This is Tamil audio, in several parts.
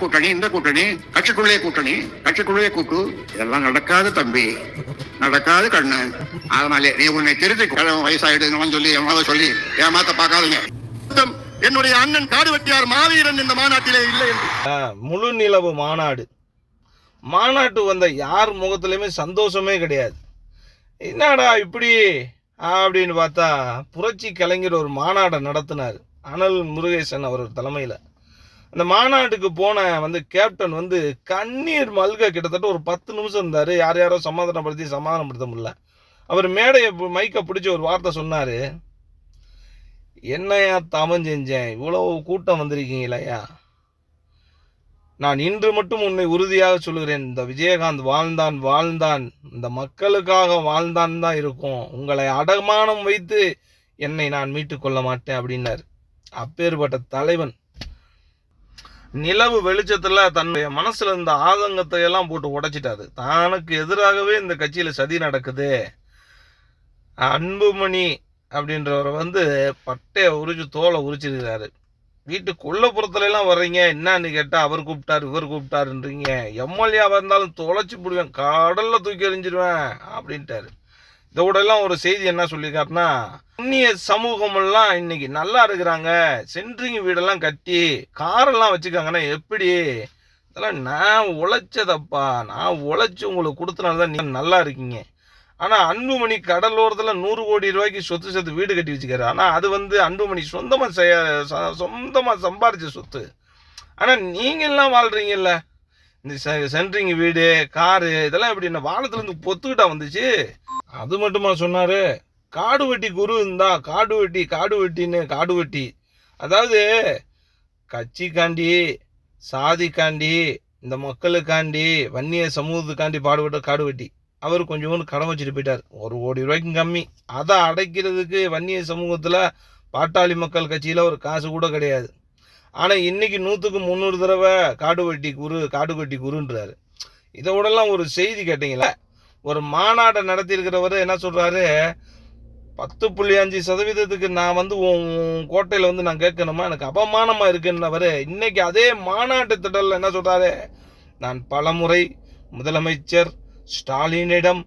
கூட்டணி, இந்த கூட்டணி, கட்சிக்குள்ளே கூட்டணி, கட்சிக்குள்ளே கூட்டு, இதெல்லாம் நடக்காது தம்பி, நடக்காது கண்ணு. அதனாலே நீ உன்னை திருத்தி வயசாயிடுங்கன்னு சொல்லி சொல்லி ஏமாத்த பார்க்காதீங்க. என்னுடைய அண்ணன் காடு வெட்டியார் மாவீரன் இந்த மாநாட்டிலே இல்லை என்று முழு நிலவு மாநாட்டு வந்த யார் முகத்திலுமே சந்தோஷமே கிடையாது. என்னடா இப்படி அப்படின்னு பார்த்தா புரட்சி கலைஞர் ஒரு மாநாட்டை நடத்தினார் அனல் முருகேசன் அவர் தலைமையில். அந்த மாநாட்டுக்கு போன கேப்டன் கண்ணீர் மல்க கிட்டத்தட்ட ஒரு 10 நிமிஷம் இருந்தார். யாரோ சமாதானப்படுத்த முடியல. அவர் மேடையை மைக்கை பிடிச்சி ஒரு வார்த்தை சொன்னார், என்னையா தவம் செஞ்சேன், இவ்வளவு கூட்டம் வந்திருக்கீங்களையா, நான் இன்று மட்டும் உன்னை உறுதியாக சொல்லுகிறேன், இந்த விஜயகாந்த் வாழ்ந்தான் இந்த மக்களுக்காக வாழ்ந்தான் தான் இருக்கும், உங்களை அடமானம் வைத்து என்னை நான் மீட்டு கொள்ள மாட்டேன் அப்படின்னார். அப்பேற்பட்ட தலைவன் நிலவு வெளிச்சத்துல தன்னுடைய மனசுல இருந்த ஆதங்கத்தை எல்லாம் போட்டு உடைச்சிட்டாரு. தனக்கு எதிராகவே இந்த கட்சியில சதி நடக்குது. அன்புமணி அப்படின்றவரை பட்டைய உரிச்சு தோலை உரிச்சிருக்கிறாரு. வீட்டு கொல்லப்புறத்துல எல்லாம் வர்றீங்க, என்னன்னு கேட்டா அவர் கூப்பிட்டாரு இவர் கூப்பிட்டாருன்றீங்க, எம்எல்ஏவா இருந்தாலும் தொலைச்சு போடுவேன், கடல்ல தூக்கி எறிஞ்சிருவேன் அப்படின்ட்டாரு. இதோட எல்லாம் ஒரு செய்தி என்ன சொல்லியிருக்காருன்னா, அந்நிய சமூகம் எல்லாம் இன்னைக்கு நல்லா இருக்கிறாங்க, சென்ட்ரிங் வீடெல்லாம் கட்டி காரெல்லாம் வச்சுக்காங்கன்னா எப்படி, இதெல்லாம் நான் உழைச்சதப்பா, நான் உழைச்சி உங்களுக்கு கொடுத்தனாலதான் நீங்க நல்லா இருக்கீங்க. ஆனா அன்புமணி கடலோரத்துல 100 கோடி ரூபாய்க்கு சொத்து சேர்த்து வீடு கட்டி வச்சுக்காரு. ஆனா அது அன்புமணி சொந்தமா சம்பாரிச்ச சொத்து. ஆனா நீங்க எல்லாம் வாழ்றீங்கல்ல, இந்த சென்ட்ரிங் வீடு காரு இதெல்லாம் எப்படி என்ன வானத்துல இருந்து பொத்துக்கிட்டா வந்துச்சு. அது மட்டுமா சொன்னாரு, காடு வெட்டி குரு இருந்தா காடு வெட்டி, அதாவது கட்சிக்காண்டி சாதிக்காண்டி இந்த மக்களுக்காண்டி வன்னிய சமூகத்துக்காண்டி பாடுபட்ட காடு வெட்டி அவர் கொஞ்சம் கடன் வச்சுட்டு போயிட்டார். 1 கோடி ரூபாய்க்கும் கம்மி. அதை அடைக்கிறதுக்கு வன்னிய சமூகத்துல பாட்டாளி மக்கள் கட்சியில ஒரு காசு கூட கிடையாது. ஆனா இன்னைக்கு 100க்கு 300 தடவை காடு வெட்டி குருன்றாரு. இதோடலாம் ஒரு செய்தி கேட்டீங்களா, ஒரு மாநாட்டை நடத்தி இருக்கிறவர் என்ன சொல்றாரு, 10.5% நான் உன் கோட்டையில நான் கேட்கணுமா, எனக்கு அபமானமா இருக்குன்னவர் இன்னைக்கு அதே மாநாட்டு திடல்ல என்ன சொல்றாரு, நான் பலமுறை முதலமைச்சர் ஸ்டாலினிடம்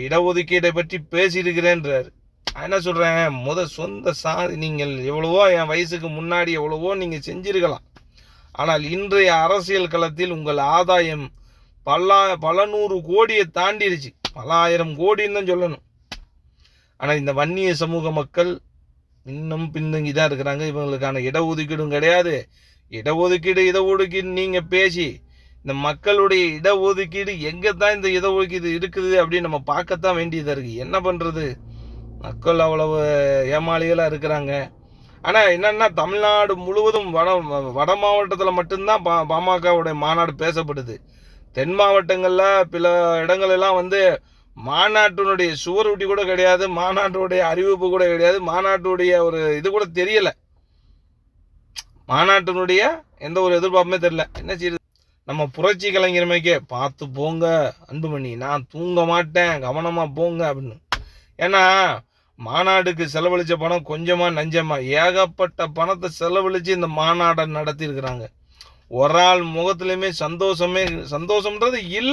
இடஒதுக்கீடை பற்றி பேசியிருக்கிறேன்றார். என்ன சொல்றேன், சொந்த சாதி, நீங்கள் எவ்வளவோ என் வயசுக்கு முன்னாடி எவ்வளவோ நீங்க செஞ்சிருக்கலாம், ஆனால் இன்றைய அரசியல் களத்தில் உங்கள் ஆதாயம் பல 100 கோடியை தாண்டிடுச்சு, பல 1000 கோடின்னு தான் சொல்லணும். ஆனா இந்த வன்னிய சமூக மக்கள் இன்னும் பின்தங்கிதான் இருக்கிறாங்க. இவங்களுக்கான இடஒதுக்கீடும் கிடையாது. இடஒதுக்கீடு நீங்க பேசி இந்த மக்களுடைய இடஒதுக்கீடு எங்க தான் இந்த இடஒதுக்கீடு இருக்குது அப்படின்னு நம்ம பார்க்கத்தான் வேண்டியதா இருக்கு. என்ன பண்றது, மக்கள் அவ்வளவு ஏமாளிகளா இருக்கிறாங்க. ஆனா என்னன்னா, தமிழ்நாடு முழுவதும் வட மாவட்டத்துல மட்டும்தான் பாமகவுடைய மாநாடு பேசப்படுது. தென் மாவட்டங்கள்ல பிற இடங்கள் எல்லாம் மாநாட்டினுடைய சுவரொட்டி கூட கிடையாது, மாநாட்டுடைய அறிவிப்பு கூட கிடையாது, மாநாட்டுடைய ஒரு இது கூட தெரியல, மாநாட்டினுடைய எந்த ஒரு எதிர்பார்ப்புமே தெரியல. என்ன செய்யுது, நம்ம புரட்சி கலைஞர்மைக்கே பார்த்து போங்க அன்புமணி, நான் தூங்க மாட்டேன், கவனமா போங்க அப்படின்னு. ஏன்னா மாநாடுக்கு செலவழிச்ச பணம் கொஞ்சமா நஞ்சமா ஏகப்பட்ட பணத்தை செலவழிச்சு இந்த மாநாட்டை நடத்தி இருக்கிறாங்க. ஒரு ஆள் முகத்திலுமே சந்தோஷம்ன்றது இல்லை.